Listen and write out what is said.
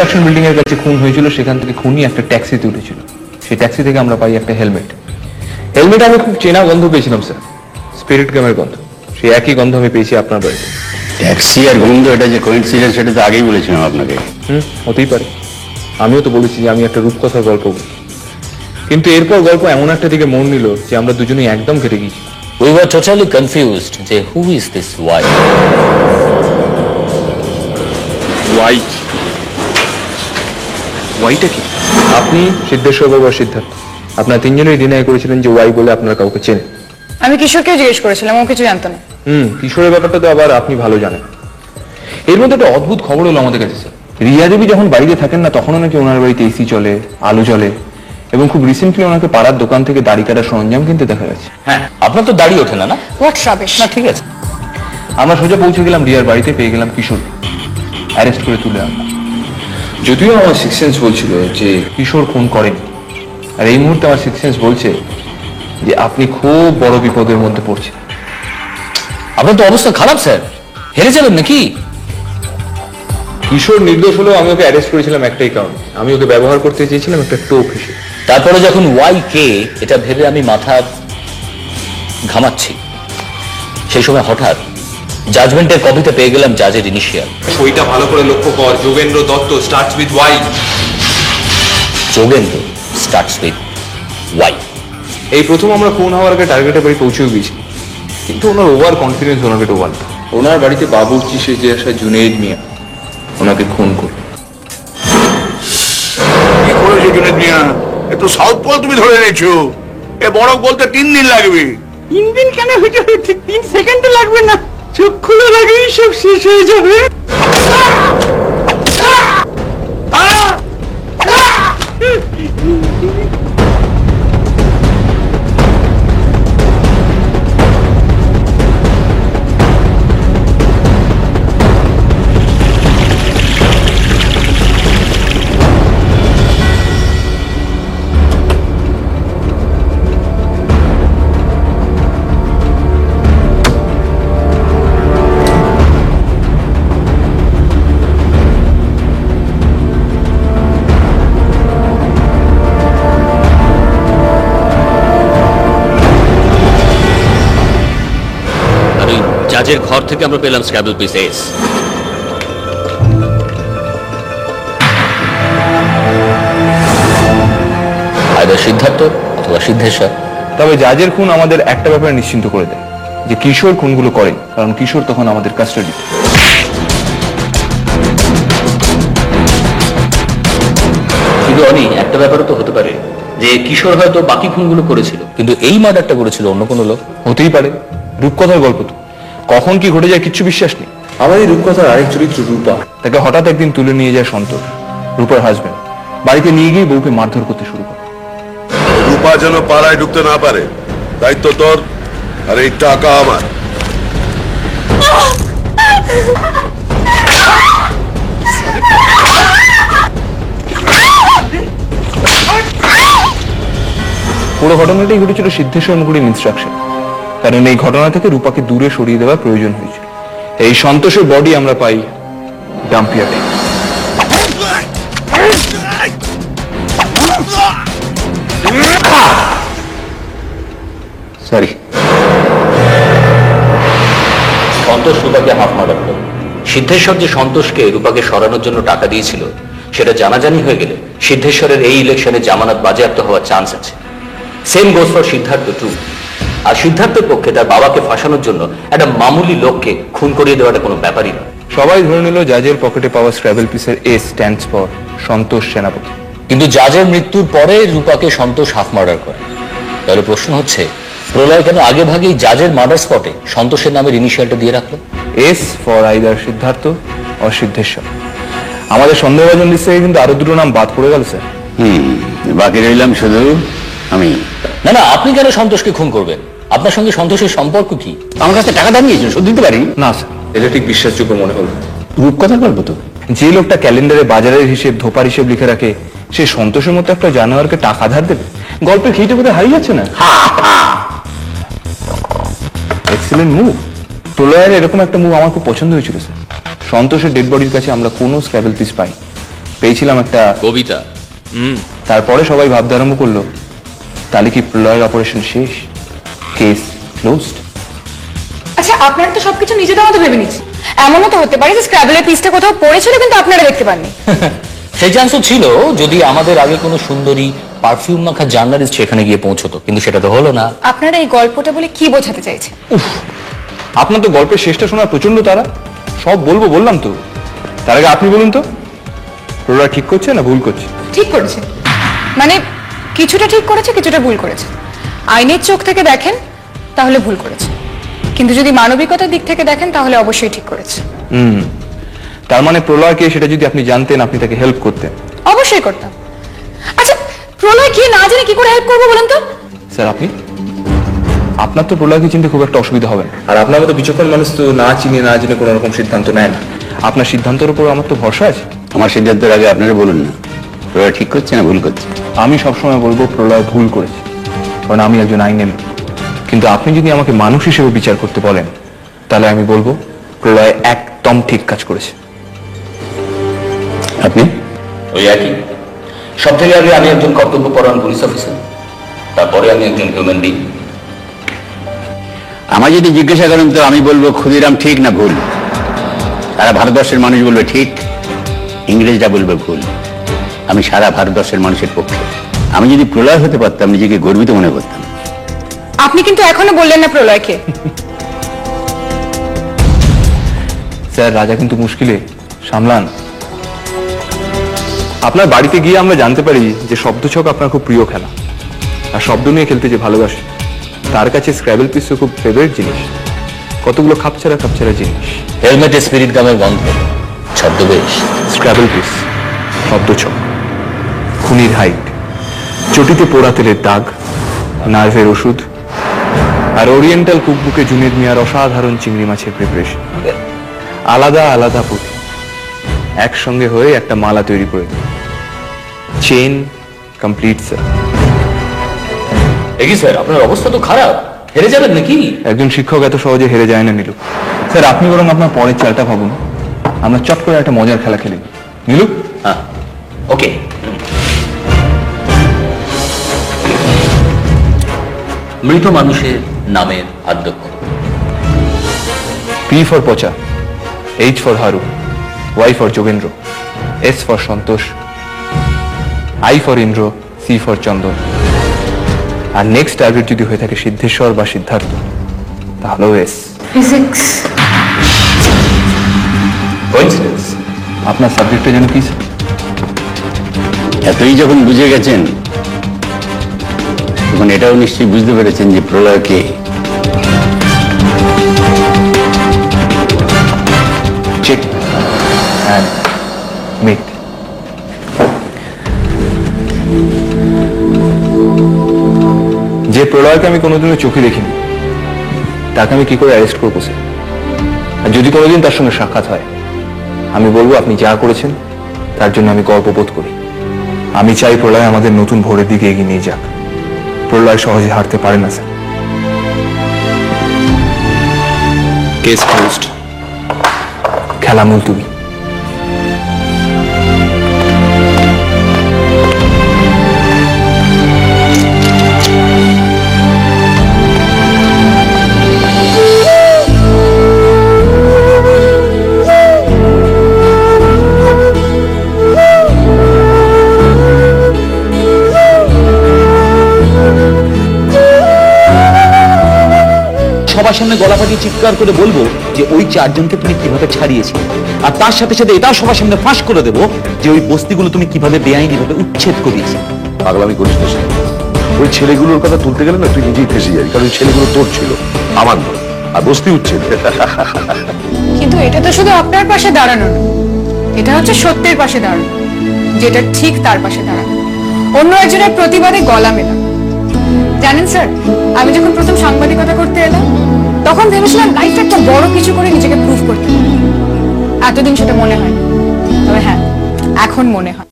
Construction building এর কাছে খুন হয়েছিল, সেখান থেকে খুনি একটা ট্যাক্সিতে উঠেছিল। সেই ট্যাক্সি থেকে আমরা পাই একটা হেলমেট। হেলমেটে আমি খুব চেনা গন্ধ পেয়েছিলাম স্যার, স্পিরিট গ্যামের গন্ধ। সেই একই গন্ধ আমি পেয়েছি আপনার বাড়িতে। ট্যাক্সি আর গন্ধ, এটা যে কোইন্সিডেন্স সেটা তো আগেই বলেছিলাম আপনাকে। হতেই পারে, আমিও তো বলেছি যে আমি একটা রূপকথার গল্প বলি, কিন্তু এরপর গল্প এমন একটা দিকে মন নিল যে আমরা দুজনেই একদম কেটে গেছি। We were totally confused যে who is this wife? ওয়াইটা কি? আপনি, সিদ্ধেশ্বর বাবু আর সিদ্ধার্থ, আপনার তিনজনেই ডিনাই করেছিলেন যে ওয়াই বলে আপনার কাউকে চেনে। আমি কিশোরকেও জিজ্ঞেস করেছিলাম, ও কিছু জানতো না। কিশোরের ব্যাপারটা তো আবার আপনি ভালো জানেন। এর মধ্যে একটা অদ্ভুত খবর হলো আমাদের কাছে স্যার। রিয়া দেবী যখন বাড়িতে থাকেন না, তখনও নাকি ওনার বাড়িতে এসি চলে, আলো চলে, এবং খুব রিসেন্টলি ওনাকে পাড়ার দোকান থেকে দাড়ি কাটার সরঞ্জাম কিনতে দেখা গেছে। হ্যাঁ, আপনার তো দাড়ি ওঠে না, না? What rubbish. না, ঠিক আছে। আমরা সোজা পৌঁছে গেলাম রিয়ার বাড়িতে, পেয়ে গেলাম কিশোর, অ্যারেস্ট করে তুলে আনলাম। যদিও আমার সিক্স সেন্স বলছিল যে কিশোর খুন করেন, আর এই মুহূর্তে আমার সিক্স সেন্স বলছে যে আপনি খুব বড় বিপদের মধ্যে পড়ছেন। আপনার তো অবস্থা খারাপ স্যার, হেরে যাবেন নাকি? কিশোর নির্দোষ হলেও আমি ওকে অ্যারেস্ট করেছিলাম একটাই কারণ, আমি ওকে ব্যবহার করতে চেয়েছিলাম একটা টোপ হিসেবে। তারপরে যখন ওয়াই কে এটা ভেবে আমি মাথা ঘামাচ্ছি, সেই সময় হঠাৎ জাজমেন্টের কপিতে পেয়ে গেলাম জাজের ইনিশিয়াল। ওইটা ভালো করে লক্ষ্য কর, Jogendra Dutta starts with Y. Jogendra starts with Y. এই প্রথম আমরা খুন হওয়ার আগে টার্গেটের বাড়ি পৌঁছেও গেছি, কিন্তু ওনার ওভার কনফিডেন্স ওনাকে ডোবাল। ওনার বাড়িতে বাবুর্চি সেজে আসা জুনেদ মিয়া ওনাকে খুন করল। কি করেছো জুনেদ মিয়া? একটু সাউথ পোল তুমি ধরে নিয়েছো, এ বরফ বলতে 3 দিন লাগবে। 3 দিন কেন হইতে হইতে 3 সেকেন্ডও লাগবে না, চোখ খোলার আগেই সব শেষ হয়ে যাবে। জাজের ঘর থেকে আমরা পেলাম scrabble pieces. Either Siddhartha অথবা সিদ্ধেশ্বর। তবে জাজের খুন আমাদের একটা ব্যাপারে নিশ্চিন্ত করে দেয়, যে কিশোর খুনগুলো করেন, কারণ কিশোর তখন আমাদের কাস্টাডিতে। কিন্তু অনি একটা ব্যাপারও তো হতে পারে যে কিশোর হয়তো বাকি খুনগুলো করেছিল, কিন্তু এই মার্ডারটা করেছিল অন্য কোনো লোক। হতেই পারে, রূপকথার গল্প তো, কখন কি ঘটে যায় কিচ্ছু বিশ্বাস নেই। আবার এই রূপকথার আরেক চরিত্র রূপা, তাকে হঠাৎ একদিন তুলে নিয়ে যায় সন্তোষ, রূপার হাজবেন্ড। বাড়িতে নিয়ে গিয়ে বউকে মারধর করতে শুরু করে। রূপা যেন পাড়ায় ঢুকতে না পারে, দায়িত্ব তোর, আর এই টাকা আমার। পুরো ঘটনাটাই ঘটেছিল সিদ্ধেশ্বর মুকুরের ইনস্ট্রাকশন, কারণ এই ঘটনা থেকে রূপাকে দূরে সরিয়ে দেওয়ার প্রয়োজন হয়েছিল। এই সন্তোষের বডি আমরা পাই ডাম্পিয়ার্ডে। সরি। সন্তোষ রূপাকে হাফ মার্ডার করে। সিদ্ধেশ্বর যে সন্তোষকে রূপাকে সরানোর জন্য টাকা দিয়েছিল সেটা জানাজানি হয়ে গেলে সিদ্ধেশ্বরের এই ইলেকশনে জামানত বাজেয়াপ্ত হওয়ার চান্স আছে। Same goes for Siddharth too. আর সিদ্ধার্থের পক্ষে তার বাবাকে ফাঁসানোর জন্য একটা মামুলি লোককে খুন করিয়ে দেওয়াটা কোনো ব্যাপারই না। সবাই ধরে নিল জাজের পকেটে পাওয়া স্ক্র্যাবল পিসের এ স্ট্যান্ডস ফর সন্তোষ সেনাপতি। কিন্তু জাজের মৃত্যুর পরে রূপাকে সন্তোষ হাফ মার্ডার করে। তাহলে প্রশ্ন হচ্ছে, প্রলয় কেন আগে ভাগেই জাজের মার্ডার স্পটে সন্তোষের নামের ইনিশিয়ালটা দিয়ে রাখলো? এস ফর আইদার সিদ্ধার্থ ও সিদ্ধেশ্বর। আমাদের সন্দেহভাজন লিস্ট থেকে কিন্তু আরো দুটো নাম বাদ পড়ে গেল স্যার। বাকি রইলাম শুধু আমি। না না, আপনি কেন সন্তোষকে খুন করবেন? আপনার সঙ্গে সন্তোষের সম্পর্ক কি? আমার কাছে টাকা দাম নিয়েছেন, শোধ দিতে পারি না স্যার, এটা ঠিক বিশ্বাসযোগ্য মনে হলো। রূপকথার গল্প তো। যে লোকটা ক্যালেন্ডারে বাজারের হিসেব, ধোপার হিসেব লিখে রাখে, সে সন্তোষের মতো একটা জানোয়ারকে টাকা ধার দেবে? গল্পের খেইটে বোধহয় হারিয়ে যাচ্ছে না। Excellent move. প্রলয়ের এরকম একটা মুভ আমার খুব পছন্দ হয়েছিল স্যার। সন্তোষের ডেড বডির কাছে আমরা কোনো স্ক্র্যাবল পিস পাই, পেয়েছিলাম একটা, কবিতা। তারপরে সবাই ভাবতে আরম্ভ করলো তাহলে কি প্রলয়ের অপারেশন শেষ, কেস ক্লোজড। আচ্ছা আপনারা তো সবকিছু নিজেদের মতো ভেবে নিচ্ছেন, এমনও তো হতে পারে যে স্ক্র্যাবলের পিসটা কোথাও পড়েছিল কিন্তু আপনারা দেখতে পাননি। সেই চান্সও ছিল যদি আমাদের আগে কোনো সুন্দরী পারফিউম মাখা জার্নালিস্ট সেখানে গিয়ে পৌঁছতো, কিন্তু সেটা তো হলো না। আপনারা এই গল্পটা বলে কি বোঝাতে চাইছেন? আপনার তো গল্পের শেষটা শোনার প্রচন্ড তারা, সব বলবো বললাম তো। তার আগে আপনি বলুন তো, প্রলয় ঠিক করছে না ভুল করছে? ঠিক করেছে, মানে কিছুটা ঠিক করেছে, কিছুটা ভুল করেছে। আইনের চোখ থেকে দেখেন তাহলে ভুল করেছে, কিন্তু যদি মানবিকতার দিক থেকে দেখেন তাহলে অবশ্যই ঠিক করেছে। তার মানে প্রলয়কে সেটা যদি আপনি জানতেন আপনি তাকে হেল্প করতেন? অবশ্যই করতাম। আচ্ছা প্রলয় কি না জানে কি করে হেল্প করবো বলেন তো? স্যার আপনি, আপনার তো প্রলয়কে চিনতে খুব একটা অসুবিধা হবে না, আর আপনার মতো বিচক্ষণ মানুষ তো না চিনে না জেনে কোনো রকম সিদ্ধান্ত নেয় না। আপনার সিদ্ধান্তের উপর আমার তো ভরসা আছে। আমার সিদ্ধান্তের আগে আপনারা বলুন না, প্রলয় ঠিক করছে না ভুল করছে? আমি সবসময় বলবো প্রলয় ভুল করেছে, কারণ আমি একজন আইনের লোক। কিন্তু আপনি যদি আমাকে মানুষ হিসেবে বিচার করতে বলেন তাহলে আমি বলবো প্রলয় একদম ঠিক কাজ করেছে। আপনি? ওই একই। সব থেকে আগে আমি একজন কর্তব্যপরায়ণ পুলিশ অফিসার, তারপরে আমি একজন হিউম্যান বিং। আমার যদি জিজ্ঞাসা করেন তো আমি বলবো ক্ষুদিরাম ঠিক না ভুল। সারা ভারতবর্ষের মানুষ বলবে ঠিক, ইংরেজরা বলবে ভুল। আমি সারা ভারতবর্ষের মানুষের পক্ষে। আমি যদি প্রলয় হতে পারতাম নিজেকে গর্বিত মনে করতাম। আপনি কিন্তু এখনো বললেন না প্রলয়কে। স্যার রাজা কিন্তু মুশকিলে, সামলান। আপনার বাড়িতে গিয়ে আমরা জানতে পারি যে শব্দছক আপনার খুব প্রিয় খেলা, আর শব্দ নিয়ে খেলতে যে ভালোবাসে তার কাছে স্ক্র্যাবল পিসও খুব ফেভারিট জিনিস। কতগুলো খাপছাড়া খাপছাড়া জিনিস। হেলমেটে স্পিরিট গামের গন্ধ, ছদ্মবেশ। স্ক্র্যাবল পিস, শব্দছক, খুনির হাইট, চটিতে পোড়া তেলের দাগ, নার্ভের ওষুধ, আর ওরিয়েন্টাল কুকবুকে জুনেদ মিয়ার অসাধারণ চিংড়ি মাছের প্রিপারেশন। আলাদা আলাদা পুঁথি একসঙ্গে হয়ে একটা মালা তৈরি করে চেন কমপ্লিট। স্যার দেখি স্যার আপনার অবস্থা তো খারাপ, হেরে যাবেন নাকি? একজন শিক্ষক এত সহজে হেরে যায় না নীলু। স্যার আপনি বরং আপনার পরের চালটা ভাবুন, আমরা চট করে একটা মজার খেলা খেলি। নীলু? হ্যাঁ, ওকে। মৃত মানুষের নামের আদ্যক্ষর। P for Pocha, H for Haru, Y for Jogendra, S for Santosh, I for Indra, C for Chandan. আর নেক্সট টার্গেট যদি হয়ে থাকে সিদ্ধেশ্বর বা সিদ্ধার্থ তাহলেও S। ফিজিক্স। কোইন্সিডেন্স। আপনার সাবজেক্টটা যেন কি? এতই যখন বুঝে গেছেন তখন এটাও নিশ্চয়ই বুঝতে পেরেছেন যে প্রলয়কে চেক অ্যান্ড মিট। যে প্রলয়কে আমি কোনোদিনও চোখে দেখিনি তাকে আমি কি করে অ্যারেস্ট করবো স্যার? আর যদি কোনোদিন তার সঙ্গে সাক্ষাৎ হয় আমি বলবো আপনি যা করেছেন তার জন্য আমি গর্ববোধ করি। আমি চাই প্রলয় আমাদের নতুন ভোরের দিকে এগিয়ে নিয়ে যাক। প্রলয় সহজে হারতে পারে না স্যার। কেস ক্লোজড, খেলা মুলতুবি। সবার সামনে গলা ফাটিয়ে চিৎকার করে বলবো যে ওই চারজনকে তুমি কিভাবে ছাড়িয়েছো, আর তার সাথে সাথে এটাও সবার সামনে ফাঁস করে দেবো যে ওই বস্তিগুলো তুমি কিভাবে বেআইনিভাবে উচ্ছেদ করিয়েছো। পাগলামি করিস না সে। ওই ছেলেগুলোর কথা তুলতে গেলে না তুই নিজেই ফেসে যাবি, কারণ ওই ছেলেগুলো তোর ছিল, আমার নয়। আর বস্তি উচ্ছেদ কিন্তু এটা তো শুধু আপনার পাশে দাঁড়ানো না, এটা হচ্ছে সত্যের পাশে দাঁড়ানো, যেটা ঠিক তার পাশে দাঁড়ানো, অন্য একজনের প্রতিবাদে গলা মেলা। জানেন স্যার, আমি যখন প্রথম সাংবাদিকতা করতে এলাম তখন ভেবেছিলাম লাইফে একটা বড় কিছু করে নিজেকে প্রুভ করতে। এতদিন সেটা মনে হয়, তবে হ্যাঁ এখন মনে হয়।